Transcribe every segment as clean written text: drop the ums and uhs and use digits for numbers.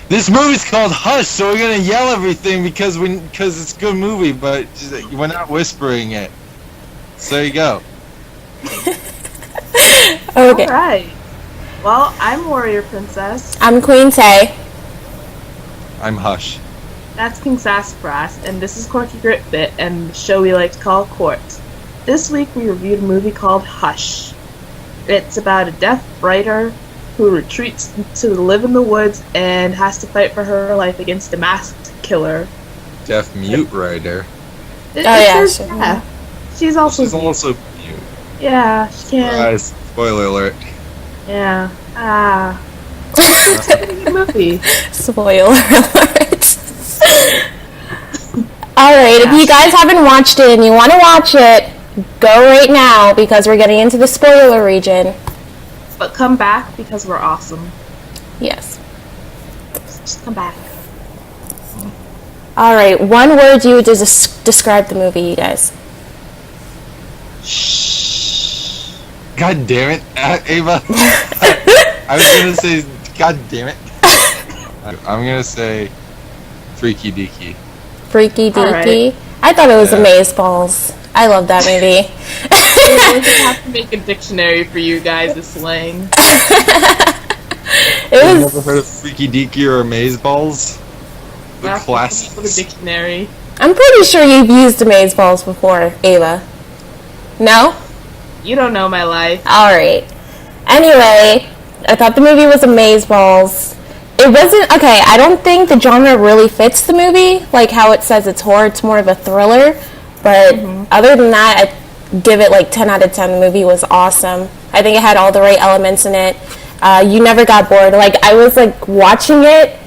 This movie's called Hush, so we're gonna yell everything because it's a good movie, but we're not whispering it. So there you go. Okay. Alright. Well, I'm Warrior Princess. I'm Queen Tay. I'm Hush. That's King Sassafras, and this is Corky Gritbit, and the show we like to call Court. This week we reviewed a movie called Hush. It's about a deaf writer who retreats to live in the woods and has to fight for her life against a masked killer. Deaf mute writer. Yeah. She's also She's also mute. Yeah, she can. Spoiler alert. Yeah. It's a good movie. Spoiler alert. Alright, if you guys haven't watched it and you want to watch it, go right now because we're getting into the spoiler region. But come back because we're awesome. Yes. Just come back. Alright, one word you would describe the movie, you guys. God damn it, Ava. I was gonna say, God damn it. I'm gonna say Freaky Deaky. Freaky Deaky? Right. I thought it was Amazeballs. I love that movie. We're gonna have to make a dictionary for you guys, the slang. Have you never heard of Freaky Deaky or Amazeballs? The classics. For the dictionary. I'm pretty sure you've used Amazeballs before, Ava. No? You don't know my life. Alright. Anyway, I thought the movie was Amazeballs. It wasn't, okay, I don't think the genre really fits the movie, like how it says it's horror, it's more of a thriller, but other than that, I'd give it like 10 out of 10. The movie was awesome. I think it had all the right elements in it. You never got bored. Like, I was like watching it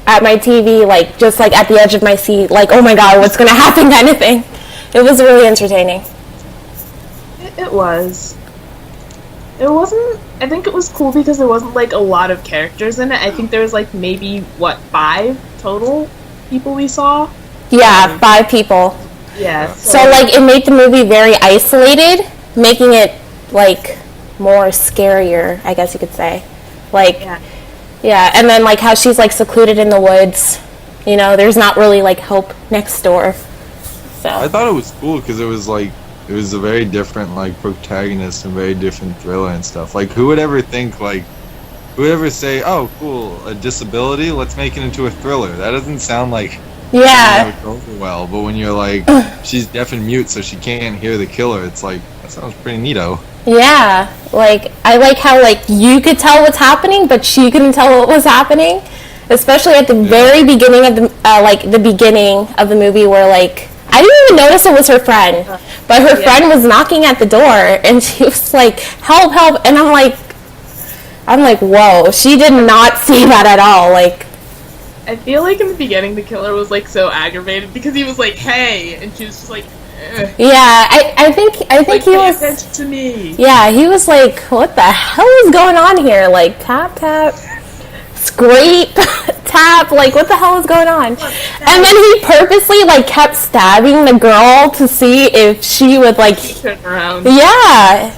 at my TV, like just like at the edge of my seat, like, oh my god, what's gonna happen kind of thing. It was really entertaining. It was. It wasn't. I think it was cool because there wasn't like a lot of characters in it. I think there was like maybe 5 total people we saw. Yeah, 5 people. Yeah. So like it made the movie very isolated, making it like more scarier, I guess you could say. Like yeah, and then like how she's like secluded in the woods. You know, there's not really like help next door. So I thought it was cool because it was a very different like protagonist and very different thriller and stuff. Like who would ever say, oh cool, a disability, let's make it into a thriller? That doesn't sound like something that would go over well. But when you're like, she's deaf and mute so she can't hear the killer, it's like, that sounds pretty neato. yeah, like I like how like you could tell what's happening but she couldn't tell what was happening, especially at the very beginning of the beginning of the movie where like I didn't even notice it was her friend, but her friend was knocking at the door, and she was like, help, help, and I'm like, whoa, she did not see that at all, like. I feel like in the beginning the killer was like so aggravated because he was like, hey, and she was just like, yeah, I think like, he was. pay attention to me. Yeah, he was like, what the hell is going on here? Like, tap, tap, scrape, tap, like what the hell is going on? And then he purposely like kept stabbing the girl to see if she would like turn around. Yeah.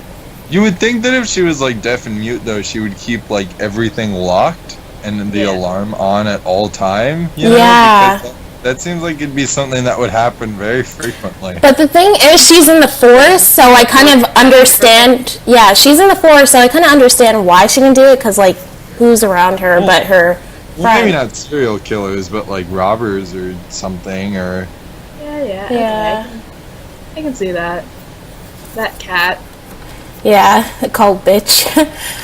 You would think that if she was like deaf and mute though, she would keep like everything locked and the alarm on at all time. You know? Yeah. Because that seems like it'd be something that would happen very frequently. But the thing is, she's in the forest, so I kind of understand. Yeah, she's in the forest, so I kind of understand why she didn't do it, because like who's around her but her friend. Well, maybe not serial killers, but like robbers or something, or... Yeah. Yeah. I can see that. That cat. Yeah, called bitch.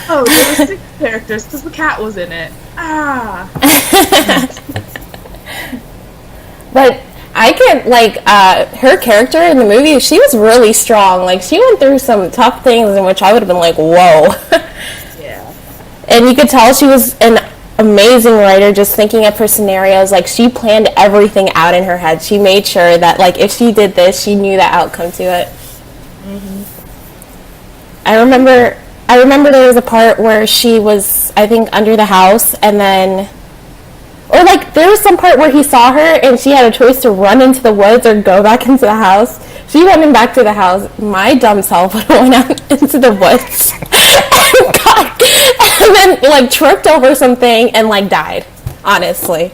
Oh, there were 6 characters because the cat was in it. But I can, like, her character in the movie, she was really strong. Like, she went through some tough things in which I would have been like, whoa. Yeah. And you could tell she was an amazing writer, just thinking of her scenarios. Like, she planned everything out in her head. She made sure that, like, if she did this, she knew the outcome to it. I remember there was a part where she was, I think, under the house, and then, or like there was some part where he saw her and she had a choice to run into the woods or go back into the house. She went back to the house. My dumb self went out into the woods and then like tripped over something and like died. honestly.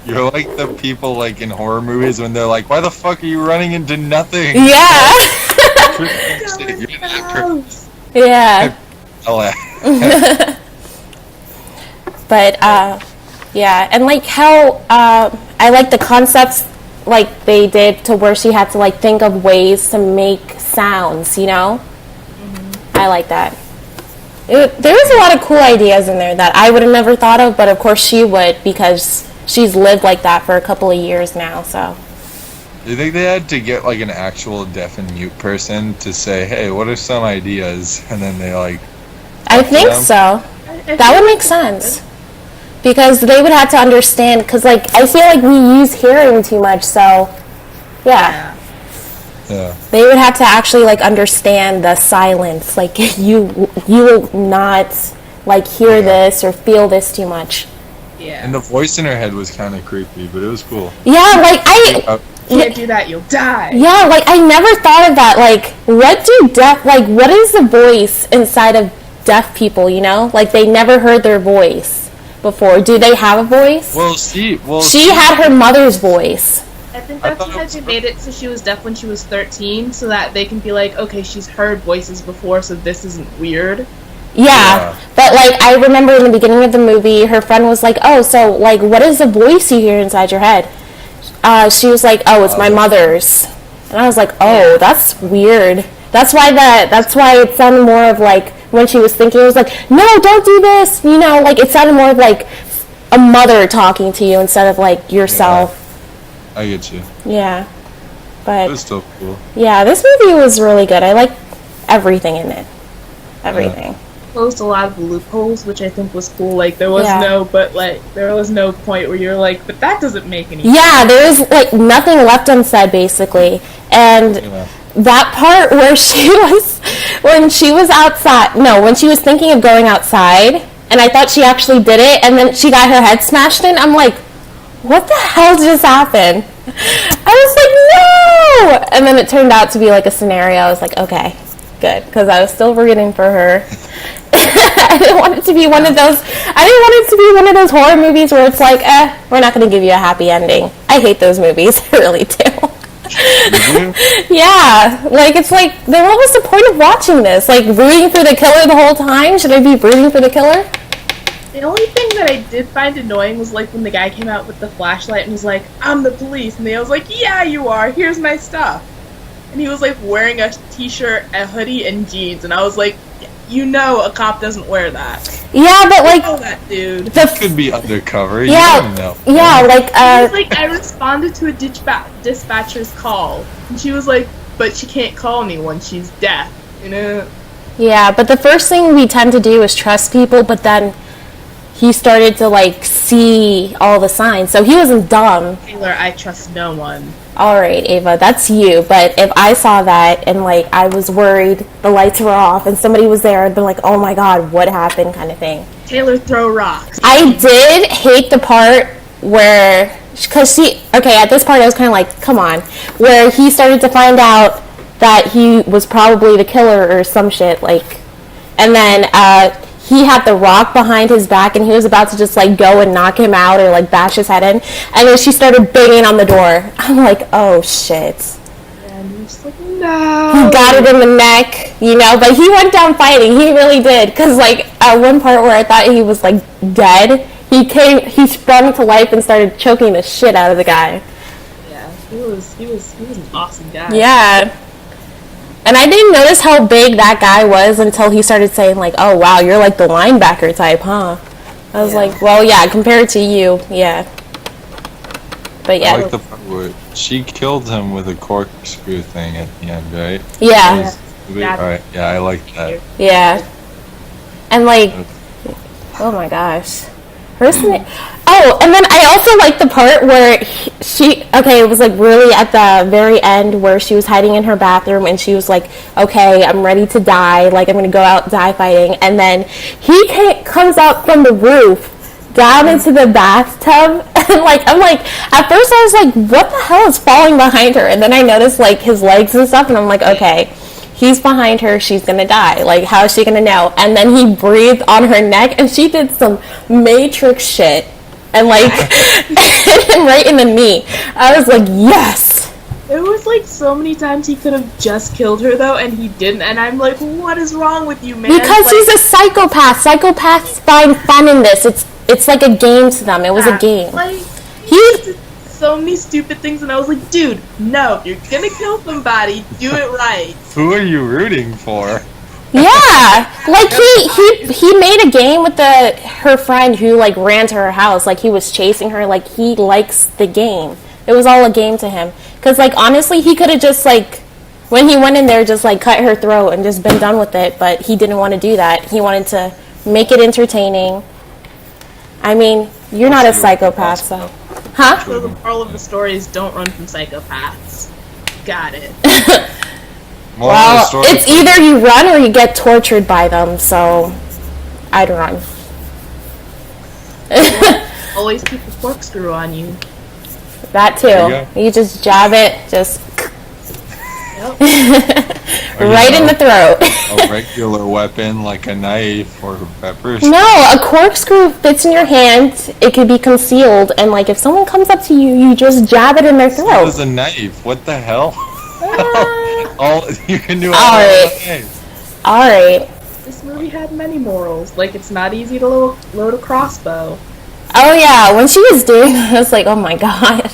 You're like the people like in horror movies when they're like, "Why the fuck are you running into nothing?" Yeah. You're that person. Yeah. Oh, But yeah, and like how I like the concepts like they did to where she had to like think of ways to make sounds, you know? I like that. There was a lot of cool ideas in there that I would have never thought of, but of course she would because she's lived like that for a couple of years now, so. Do you think they had to get like an actual deaf and mute person to say, "Hey, what are some ideas?" And then they like. I think them? so. That would make sense. Because they would have to understand, because like I feel like we use hearing too much, so yeah. Yeah. They would have to actually like understand the silence. Like you will not like hear this or feel this too much. Yeah. And the voice in her head was kind of creepy, but it was cool. Yeah, like Can't do that, you'll die. yeah, like I never thought of that. Like what is the voice inside of deaf people, you know? Like they never heard their voice before. Do they have a voice? Well, She had her mother's voice. I think I that's thought it because was they made it so she was deaf when she was 13, so that they can be like, okay, she's heard voices before, so this isn't weird. Yeah, but like I remember in the beginning of the movie, her friend was like, "Oh, so like, what is the voice you hear inside your head?" She was like, "Oh, it's my mother's," and I was like, "Oh, that's weird." That's why it sounded more of like when she was thinking, it was like, "No, don't do this," you know, like it sounded more of like a mother talking to you instead of like yourself. Yeah, I get you. Yeah, It but was still cool. yeah, this movie was really good. I like everything in it. Everything. Closed a lot of loopholes, which I think was cool. Like there was Yeah. there was no point where you're like, but that doesn't make any Yeah, there is like nothing left unsaid basically, and Yeah. that part where when she was thinking of going outside, and I thought she actually did it, and then she got her head smashed in. I'm like, what the hell just happened? I was like, no! And then it turned out to be like a scenario. I was like, okay, good, because I was still rooting for her. I didn't want it to be one of those. I didn't want it to be one of those horror movies where it's like, we're not going to give you a happy ending. I hate those movies. I really do. Yeah, like it's like, then what was the point of watching this? Like rooting for the killer the whole time? Should I be rooting for the killer? The only thing that I did find annoying was like when the guy came out with the flashlight and was like, "I'm the police," and they was like, "Yeah, you are. Here's my stuff." And he was like wearing a t-shirt, a hoodie, and jeans, and I was like, "You know, a cop doesn't wear that." Yeah, but like, Oh, that dude. Could be undercover. yeah, You don't know. yeah, like, He was like, I responded to a dispatcher's call, and she was like, "But she can't call anyone. She's deaf." You know. yeah, but the first thing we tend to do is trust people, but then he started to like see all the signs, so he wasn't dumb. Taylor, I trust no one. All right, Ava, that's you. But if I saw that and like I was worried, the lights were off, and somebody was there, I'd be like, "Oh my God, what happened?" kind of thing. Taylor, throw rocks. I did hate the part where, because at this part I was kind of like, come on, where he started to find out that he was probably the killer or some shit, like, and then he had the rock behind his back and he was about to just like go and knock him out or like bash his head in, and then she started banging on the door. I'm like, oh shit. And you're just like, no. He got it in the neck, you know, but he went down fighting. He really did. Because, like, at one part where I thought he was, like, dead, he sprung to life and started choking the shit out of the guy. Yeah, he was an awesome guy. Yeah. And I didn't notice how big that guy was until he started saying, like, oh, wow, you're, like, the linebacker type, huh? I was like, well, yeah, compared to you, yeah. But, yeah. I like the part where she killed him with a corkscrew thing at the end, right? Yeah. Alright, yeah, I like that. Yeah. And, like, oh, my gosh. Oh, and then I also like the part where it was like really at the very end where she was hiding in her bathroom and she was like, okay, I'm ready to die, like I'm gonna go out die fighting, and then he comes out from the roof down into the bathtub, and like I'm like, at first I was like, what the hell is falling behind her, and then I noticed like his legs and stuff, and I'm like, okay, he's behind her, she's gonna die. Like, how is she gonna know? And then he breathed on her neck, and she did some Matrix shit. and like hit him right in the knee. I was like, yes. There was like so many times he could have just killed her though, and he didn't. And I'm like, what is wrong with you, man? Because like, he's a psychopath. Psychopaths find fun in this. It's like a game to them. It was a game. Like, He did so many stupid things, and I was like, dude, no, if you're gonna kill somebody, do it right. Who are you rooting for? Yeah, like he made a game with her friend who like ran to her house, like he was chasing her, like he likes the game. It was all a game to him. Cause like honestly, he could have just like when he went in there, just like cut her throat and just been done with it. But he didn't want to do that. He wanted to make it entertaining. I mean, you're not a psychopath, so huh? So the moral of the story is don't run from psychopaths. Got it. Well, it's either you run or you get tortured by them, so I'd run. Always keep the corkscrew on you. That There too. You just jab it, just Yep. right in the throat. A regular weapon like a knife or pepper. No, a corkscrew fits in your hand. It could be concealed, and like if someone comes up to you, you just jab it in their It throat. was a knife. What the hell? All you can do. All right. with a knife. All right. This movie had many morals. Like, it's not easy to load a crossbow. Oh yeah, when she was doing it, I was like, oh my god.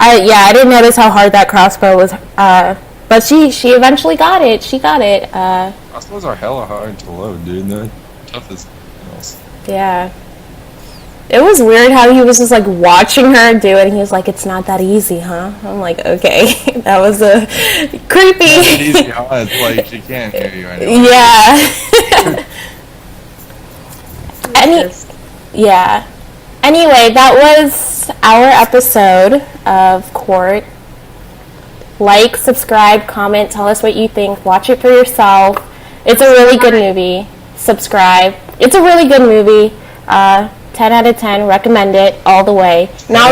I didn't notice how hard that crossbow was. But she eventually got it. She got it. Crossbows are hella hard to load, dude. They're tough as nails. Yeah. It was weird how he was just like watching her do it, and he was like, "It's not that easy, huh?" I'm like, "Okay, that was creepy." It's easy, huh? It's like she can't hear you anymore. Yeah. Yeah. Anyway, that was our episode of Court. Like, subscribe, comment, tell us what you think. Watch it for yourself. It's a really good movie. Subscribe. It's a really good movie. 10 out of 10. Recommend it all the way. Not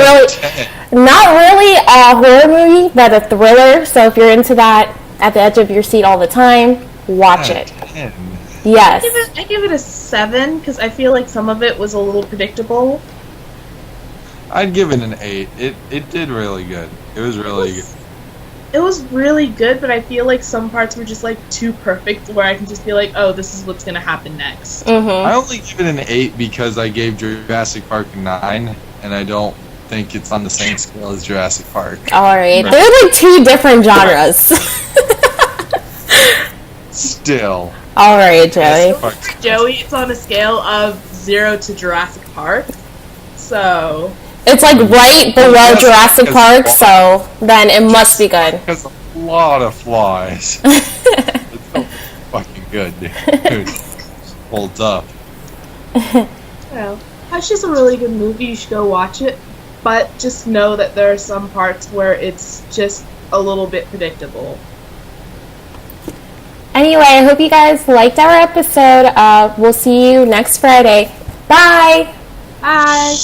really a horror movie, but a thriller. So if you're into that, at the edge of your seat all the time, watch it. 10. Yes. I give it a 7 because I feel like some of it was a little predictable. I'd give it an 8. It did really good. It was really good. It was really good, but I feel like some parts were just like too perfect where I can just be like, oh, this is what's gonna happen next. I only give it an 8 because I gave Jurassic Park a 9, and I don't think it's on the same scale as Jurassic Park. Alright. They're like two different genres. Still. Alright, Joey. Jurassic Park's- Joey, it's on a scale of 0 to Jurassic Park. So It's like right below Yes, Jurassic because- Park, so then it must be good. Has a lot of flaws. It's so fucking good, dude. Holds up. you know, it's just a really good movie. You should go watch it. But just know that there are some parts where it's just a little bit predictable. Anyway, I hope you guys liked our episode. We'll see you next Friday. Bye! Bye!